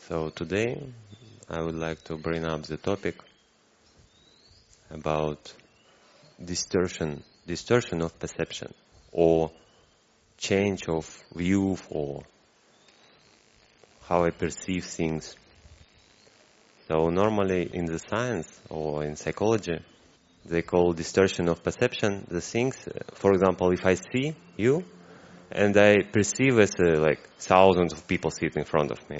So today I would like to bring up the topic about distortion of perception, or change of view, or how I perceive things. So normally in the science or in psychology, they call distortion of perception the things, for example, if I see you and I perceive as like thousands of people sitting in front of me,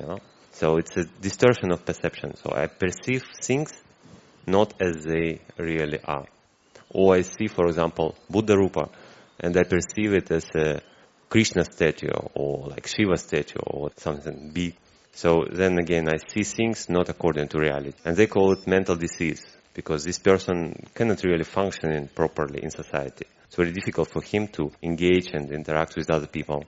So it's a distortion of perception. So I perceive things not as they really are. Or I see, for example, Buddha Rupa, and I perceive it as a Krishna statue or like Shiva statue or something big. So then again, I see things not according to reality. And they call it mental disease, because this person cannot really function properly in society. It's very difficult for him to engage and interact with other people,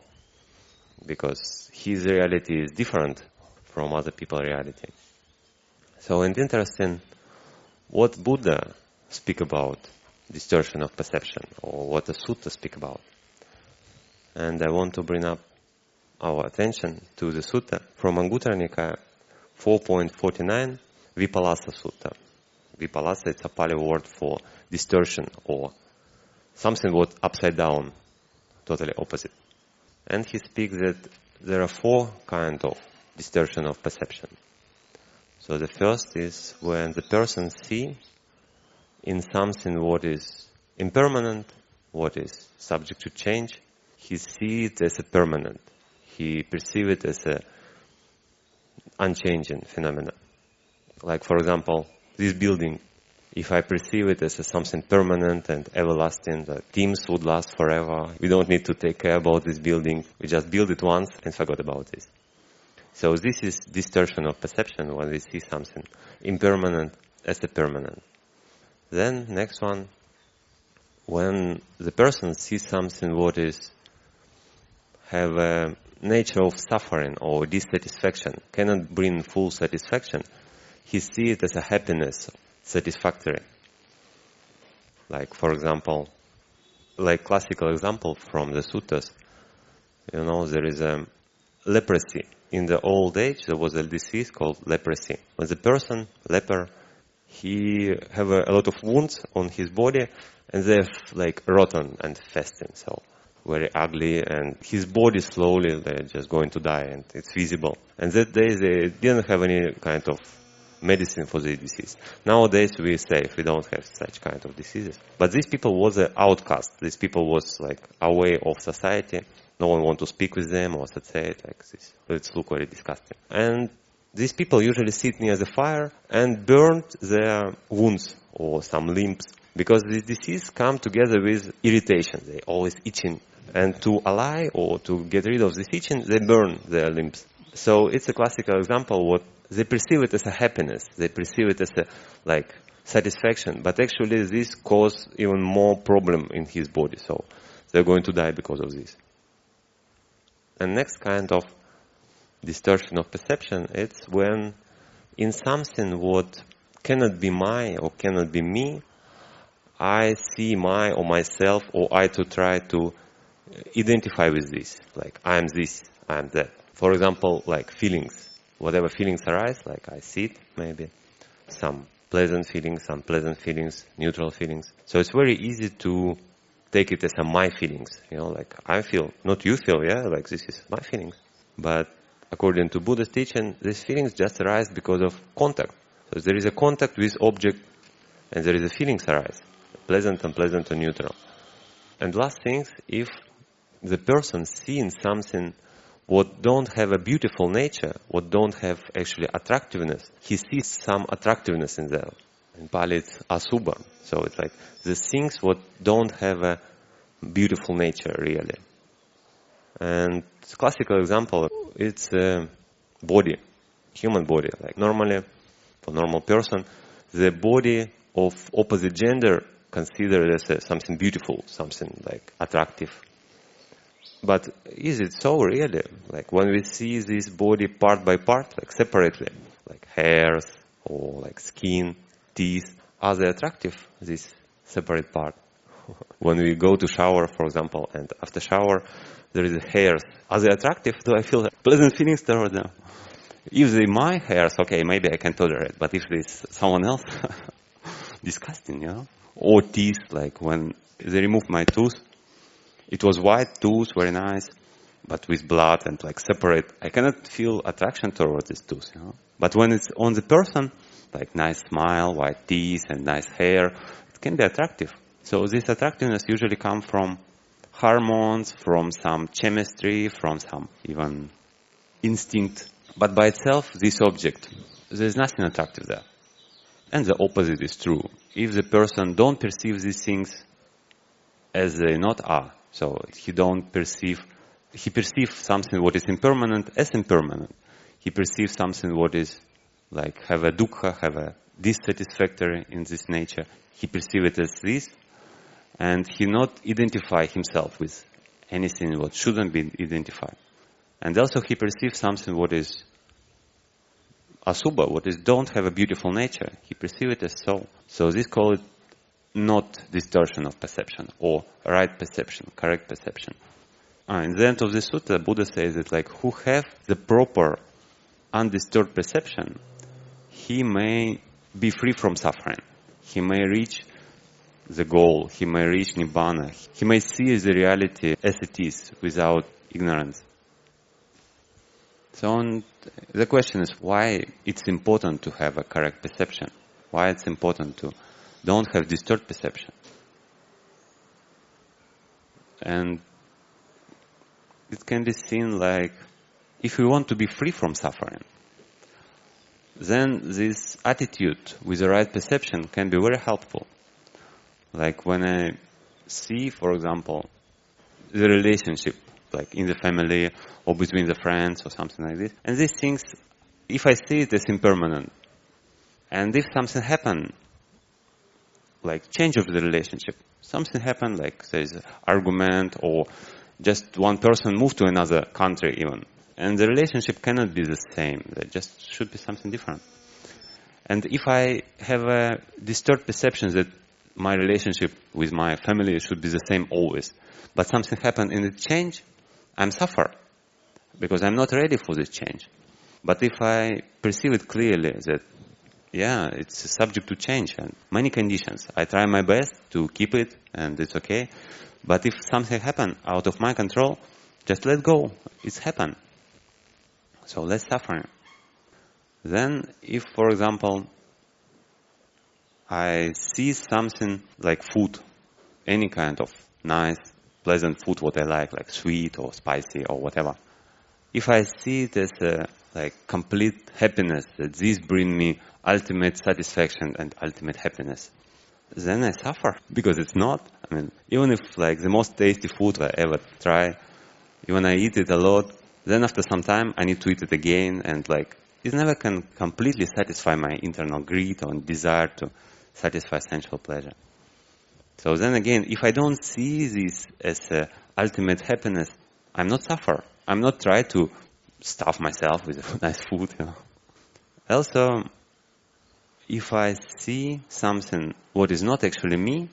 because his reality is different from other people's reality. So it's interesting what Buddha speak about distortion of perception, or what the sutta speak about. And I want to bring up our attention to the sutta from Aṅguttara Nikāya 4.49, vipallāsa sutta. Vipallāsa, it's a Pali word for distortion, or something what upside down, totally opposite. And he speaks that there are four kinds of distortion of perception. So the first is when the person sees in something what is impermanent, what is subject to change, he sees it as a permanent. He perceives it as a unchanging phenomena. Like, for example, this building, if I perceive it as something permanent and everlasting, that things would last forever, we don't need to take care about this building, we just build it once and forgot about this. So this is distortion of perception, when we see something impermanent as a permanent. Then next one, when the person sees something what is have a nature of suffering or dissatisfaction, cannot bring full satisfaction, he sees it as a happiness, satisfactory. Like, for example, like classical example from the suttas, there is a leprosy. In the old age, there was a disease called leprosy. When the person, leper, he have a lot of wounds on his body, and they're like rotten and festering, so very ugly, and his body slowly, they're just going to die, and it's visible. And that day, they didn't have any kind of medicine for the disease. Nowadays, we're safe, we don't have such kind of diseases. But these people was an outcast. These people was like away of society. No one want to speak with them or say it like this. It look very disgusting. And these people usually sit near the fire and burn their wounds or some limbs, because this disease come together with irritation. They always itching. And to allay or to get rid of this itching, they burn their limbs. So it's a classical example what they perceive it as a happiness. They perceive it as a like satisfaction. But actually this cause even more problem in his body. So they're going to die because of this. And next kind of distortion of perception, it's when in something what cannot be mine or cannot be me, I see my or myself, or I to try to identify with this. Like, I am this, I am that. For example, like feelings. Whatever feelings arise, like I see it, maybe. Some pleasant feelings, unpleasant feelings, neutral feelings. So it's very easy to take it as my feelings, like I feel, not you feel, like this is my feelings. But according to Buddha's teaching, these feelings just arise because of contact. So there is a contact with object, and there is a feelings arise, pleasant, unpleasant, or neutral. And last things, if the person seeing something what don't have a beautiful nature, what don't have actually attractiveness, he sees some attractiveness in there. In Pali it's asubha. So it's like the things what don't have a beautiful nature really. And classical example, it's body, human body. Like normally, for normal person, the body of opposite gender considered as something beautiful, something like attractive. But is it so really? Like when we see this body part by part, like separately, like hairs or like skin, teeth, are they attractive, this separate part? When we go to shower, for example, and after shower, there is hairs. Are they attractive? Do I feel pleasant feelings toward them? If they're my hairs, okay, maybe I can tolerate. But if it's someone else, disgusting, Or teeth, like when they removed my tooth, it was white tooth, very nice, but with blood and like separate. I cannot feel attraction towards this tooth, But when it's on the person, like nice smile, white teeth, and nice hair, it can be attractive. So this attractiveness usually comes from hormones, from some chemistry, from some even instinct. But by itself, this object, there's nothing attractive there. And the opposite is true. If the person don't perceive these things as they not are, so he perceives something what is impermanent as impermanent. He perceives something what is like have a dukkha, have a dissatisfactory in this nature. He perceives it as this, and he not identify himself with anything what shouldn't be identified. And also he perceives something what is asubha, what is don't have a beautiful nature. He perceives it as so. So this call it not distortion of perception, or right perception, correct perception. In the end of the sutta, Buddha says that like who have the proper undisturbed perception, he may be free from suffering. He may reach the goal, he may reach nibbana, he may see the reality as it is without ignorance. So the question is why it's important to have a correct perception, why it's important to don't have distorted perception. And it can be seen like if we want to be free from suffering, then this attitude with the right perception can be very helpful. Like when I see, for example, the relationship, like in the family or between the friends or something like this, and these things, if I see it as impermanent, and if something happen, like change of the relationship, something happen, like there's an argument or just one person moved to another country even, and the relationship cannot be the same, there just should be something different. And if I have a distorted perception that my relationship with my family should be the same always, but something happened in the change, I'm suffer because I'm not ready for this change. But if I perceive it clearly that it's subject to change and many conditions, I try my best to keep it and it's okay. But if something happen out of my control, just let go. It's happened. So less suffering. Then if, for example, I see something like food, any kind of nice, pleasant food, what I like sweet or spicy or whatever. If I see it as like complete happiness, that this bring me ultimate satisfaction and ultimate happiness, then I suffer because it's not. I mean, even if like the most tasty food I ever try, even I eat it a lot, then after some time I need to eat it again, and like it never can completely satisfy my internal greed or desire to satisfy sensual pleasure. So then again, if I don't see this as ultimate happiness, I'm not suffer. I'm not try to stuff myself with nice food. Also, if I see something what is not actually me,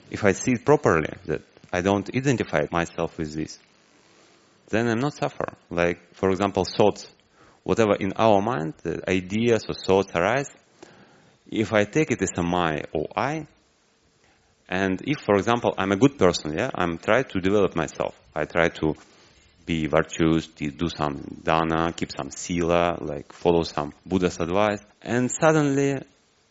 if I see it properly, that I don't identify myself with this, then I'm not suffer. Like, for example, thoughts. Whatever in our mind, the ideas or thoughts arise, if I take it as a my or I, and if, for example, I'm a good person, I'm trying to develop myself. I try to be virtuous, to do some dana, keep some sila, like follow some Buddha's advice. And suddenly,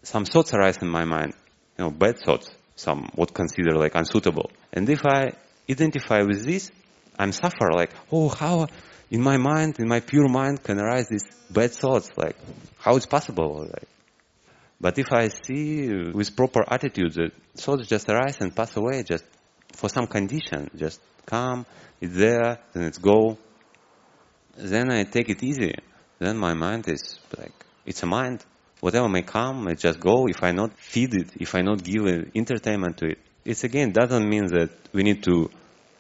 some thoughts arise in my mind, bad thoughts, some what consider like unsuitable. And if I identify with this, I'm suffer like, how in my mind, in my pure mind, can arise these bad thoughts? Like, how it's possible? Like, but if I see with proper attitude that thoughts just arise and pass away, just for some condition, just come, it's there, then it's go, then I take it easy. Then my mind is like, it's a mind. Whatever may come, it just go. If I not feed it, if I not give entertainment to it, it's again doesn't mean that we need to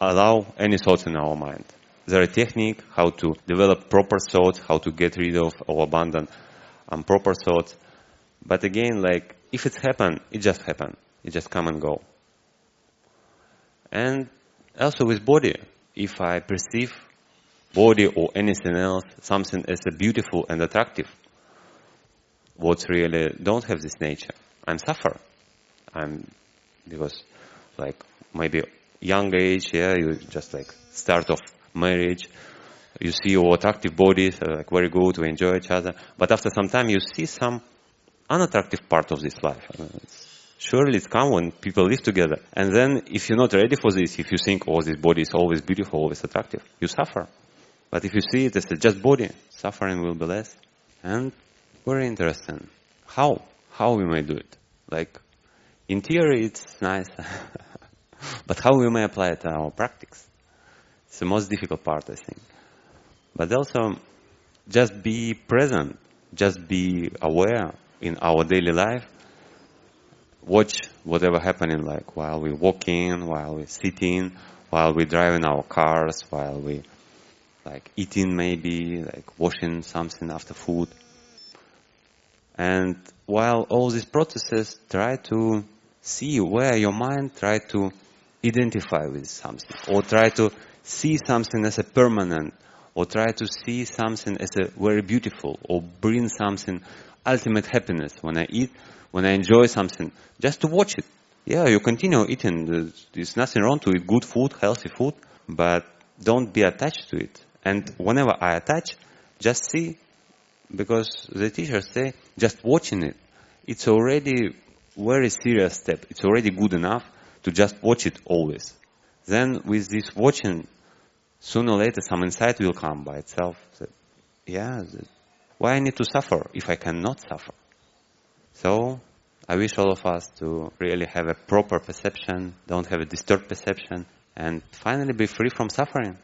allow any thoughts in our mind. There are technique how to develop proper thoughts, how to get rid of or abandon improper thoughts. But again, like if it's happened, it just happened. It just come and go. And also with body, if I perceive body or anything else, something as a beautiful and attractive. What really don't have this nature. I'm suffer. Because like maybe young age, you just like start of marriage, you see your attractive bodies, like very good, we enjoy each other. But after some time you see some unattractive part of this life. Surely it's come when people live together. And then if you're not ready for this, if you think, oh, this body is always beautiful, always attractive, you suffer. But if you see it as a just body, suffering will be less. And very interesting. How we may do it? Like, in theory it's nice. But how we may apply it to our practice? It's the most difficult part, I think. But also, just be present. Just be aware in our daily life. Watch whatever happening, like while we're walking, while we're sitting, while we're driving our cars, while we like eating maybe, like washing something after food. And while all these processes, try to see where your mind try to identify with something, or try to see something as a permanent, or try to see something as a very beautiful, or bring something ultimate happiness. When I eat, when I enjoy something, just to watch it. Yeah, you continue eating. There's nothing wrong to eat good food, healthy food, but don't be attached to it. And whenever I attach, just see, because the teachers say, just watching it, it's already very serious step. It's already good enough to just watch it always. Then with this watching, sooner or later some insight will come by itself. That, why I need to suffer if I cannot suffer? So I wish all of us to really have a proper perception, don't have a disturbed perception, and finally be free from suffering.